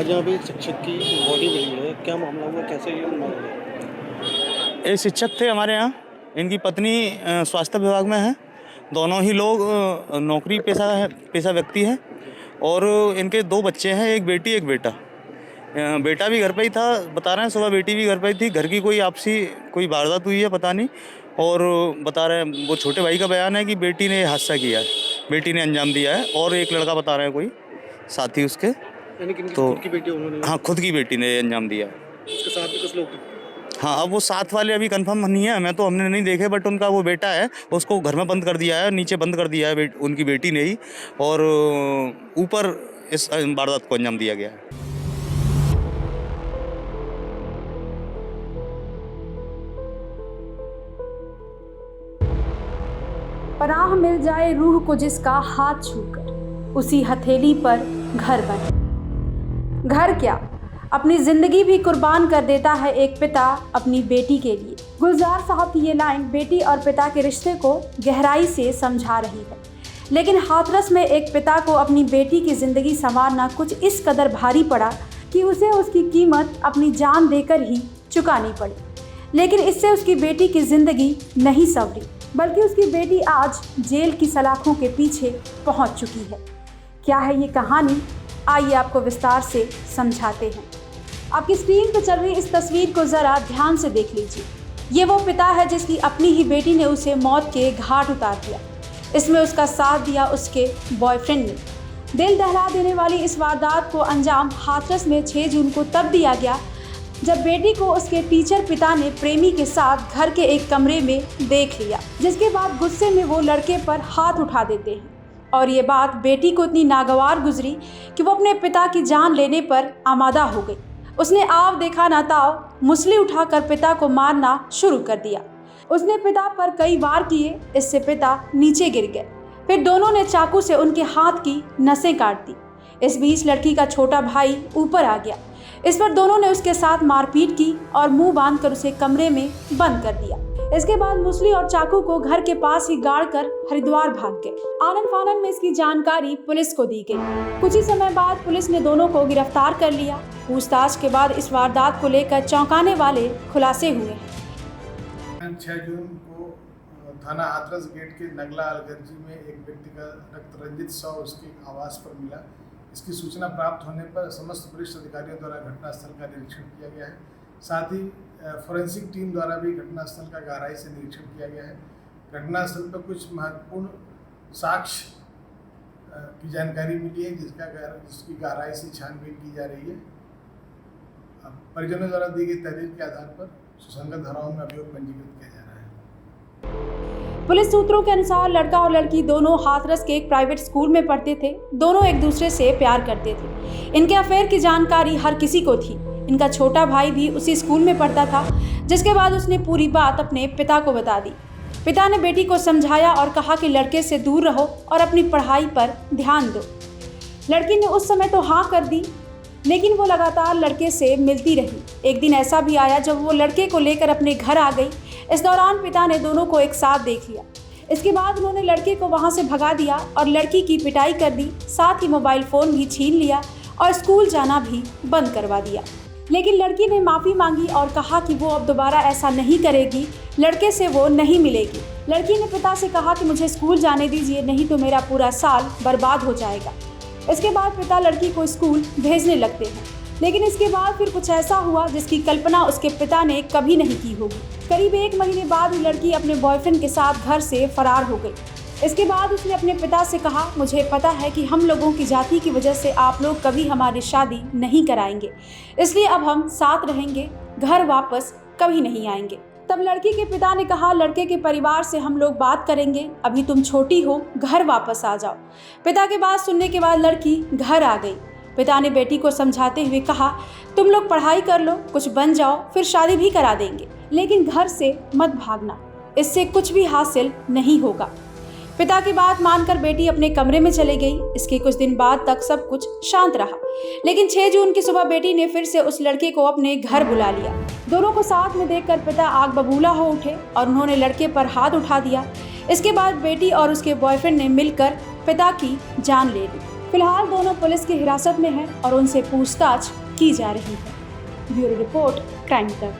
आज यहाँ पे शिक्षक की बॉडी मिली है, क्या मामला हुआ, कैसे ये मामला? ये शिक्षक थे हमारे यहाँ। इनकी पत्नी स्वास्थ्य विभाग में है। दोनों ही लोग नौकरी पेशा व्यक्ति हैं और इनके 2 बच्चे हैं, एक बेटी एक बेटा। बेटा भी घर पे ही था, बता रहे हैं सुबह बेटी भी घर पे ही थी। घर की कोई आपसी कोई वारदात हुई है पता नहीं, और बता रहे हैं वो छोटे भाई का बयान है कि बेटी ने हादसा किया है, बेटी ने अंजाम दिया है। और एक लड़का बता रहे हैं कोई साथी उसके, यानी कि इनकी तो खुद की बेटी उन्होंने? हाँ, खुद की बेटी ने अंजाम दिया है। उसके साथ भी कुछ लोग थे? हाँ, अब वो साथ वाले अभी कंफर्म नहीं है, हमने नहीं देखे, बट उनका वो बेटा है, उसको घर में बंद कर दिया है, नीचे बंद कर दिया है उनकी बेटी ने ही, और ऊपर इस वारदात को अंजाम दिया गया है। पनाह मिल जाए रूह को जिसका हाथ छूकर, उसी हथेली पर घर बने। घर क्या, अपनी जिंदगी भी कुर्बान कर देता है एक पिता अपनी बेटी के लिए। गुलजार साहब की ये लाइन बेटी और पिता के रिश्ते को गहराई से समझा रही है। लेकिन हाथरस में एक पिता को अपनी बेटी की जिंदगी संवारना कुछ इस कदर भारी पड़ा कि उसे उसकी कीमत अपनी जान देकर ही चुकानी पड़ी। लेकिन इससे उसकी बेटी की जिंदगी नहीं संवरी, बल्कि उसकी बेटी आज जेल की सलाखों के पीछे पहुंच चुकी है। क्या है ये कहानी, आइए आपको विस्तार से समझाते हैं। आपकी स्क्रीन पर चल रही इस तस्वीर को ज़रा ध्यान से देख लीजिए। ये वो पिता है जिसकी अपनी ही बेटी ने उसे मौत के घाट उतार दिया। इसमें उसका साथ दिया उसके बॉयफ्रेंड ने। दिल दहला देने वाली इस वारदात को अंजाम हाथरस में 6 जून को तब दिया गया जब बेटी को उसके टीचर पिता ने प्रेमी के साथ घर के एक कमरे में देख लिया, जिसके बाद गुस्से में वो लड़के पर हाथ उठा देते हैं। और ये बात बेटी को इतनी नागवार गुजरी कि वो अपने पिता की जान लेने पर आमादा हो गई। उसने आव देखा ना ताव, मुसली उठाकर पिता को मारना शुरू कर दिया। उसने पिता पर कई वार किए, इससे पिता नीचे गिर गए। फिर दोनों ने चाकू से उनके हाथ की नसें काट दी। इस बीच लड़की का छोटा भाई ऊपर आ गया। इस पर दोनों ने उसके साथ मारपीट की और मुंह बांधकर उसे कमरे में बंद कर दिया। इसके बाद मुसली और चाकू को घर के पास ही गाड़कर हरिद्वार भाग गए। आनन फानन में इसकी जानकारी पुलिस को दी गई। कुछ ही समय बाद पुलिस ने दोनों को गिरफ्तार कर लिया। पूछताछ के बाद इस वारदात को लेकर चौंकाने वाले खुलासे हुए हैं। 6 जून को थाना हाथरस गेट के नगला अलगर्जी में एक व्यक्ति का रक्त रंजित शव उसके आवास पर मिला। इसकी सूचना प्राप्त होने पर समस्त वरिष्ठ अधिकारियों द्वारा घटनास्थल का निरीक्षण किया गया है। साथ ही फोरेंसिक टीम द्वारा भी घटनास्थल का गहराई से निरीक्षण किया गया है। घटनास्थल पर कुछ महत्वपूर्ण साक्ष्य की जानकारी मिली है, जिसकी गहराई से छानबीन की जा रही है। परिजनों द्वारा दी गई तहरीर के आधार पर सुसंगत धाराओं में अभियोग पंजीकृत किया जा रहा है। पुलिस सूत्रों के अनुसार लड़का और लड़की दोनों हाथरस के एक प्राइवेट स्कूल में पढ़ते थे। दोनों एक दूसरे से प्यार करते थे। इनके अफेयर की जानकारी हर किसी को थी। इनका छोटा भाई भी उसी स्कूल में पढ़ता था, जिसके बाद उसने पूरी बात अपने पिता को बता दी। पिता ने बेटी को समझाया और कहा कि लड़के से दूर रहो और अपनी पढ़ाई पर ध्यान दो। लड़की ने उस समय तो हाँ कर दी, लेकिन वो लगातार लड़के से मिलती रही। एक दिन ऐसा भी आया जब वो लड़के को लेकर अपने घर आ गई। इस दौरान पिता ने दोनों को एक साथ देख लिया। इसके बाद उन्होंने लड़के को वहां से भगा दिया और लड़की की पिटाई कर दी। साथ ही मोबाइल फ़ोन भी छीन लिया और स्कूल जाना भी बंद करवा दिया। लेकिन लड़की ने माफ़ी मांगी और कहा कि वो अब दोबारा ऐसा नहीं करेगी, लड़के से वो नहीं मिलेगी। लड़की ने पिता से कहा कि मुझे स्कूल जाने दीजिए, नहीं तो मेरा पूरा साल बर्बाद हो जाएगा। इसके बाद पिता लड़की को स्कूल भेजने लगते हैं। लेकिन इसके बाद फिर कुछ ऐसा हुआ जिसकी कल्पना उसके पिता ने कभी नहीं की होगी। करीब 1 महीने बाद लड़की अपने बॉयफ्रेंड के साथ घर से फरार हो गई। इसके बाद उसने अपने पिता से कहा, मुझे पता है कि हम लोगों की जाति की वजह से आप लोग कभी हमारी शादी नहीं कराएंगे, इसलिए अब हम साथ रहेंगे, घर वापस कभी नहीं आएंगे। तब लड़की के पिता ने कहा, लड़के के परिवार से हम लोग बात करेंगे, अभी तुम छोटी हो, घर वापस आ जाओ। पिता की बात सुनने के बाद लड़की घर आ गई। पिता ने बेटी को समझाते हुए कहा, तुम लोग पढ़ाई कर लो, कुछ बन जाओ, फिर शादी भी करा देंगे, लेकिन घर से मत भागना, इससे कुछ भी हासिल नहीं होगा। पिता की बात मानकर बेटी अपने कमरे में चली गई। इसके कुछ दिन बाद तक सब कुछ शांत रहा, लेकिन 6 जून की सुबह बेटी ने फिर से उस लड़के को अपने घर बुला लिया। दोनों को साथ में देखकर पिता आग बबूला हो उठे और उन्होंने लड़के पर हाथ उठा दिया। इसके बाद बेटी और उसके बॉयफ्रेंड ने मिलकर पिता की जान ले ली। फिलहाल दोनों पुलिस की हिरासत में हैं और उनसे पूछताछ की जा रही है। ब्यूरो रिपोर्ट, क्राइम तक।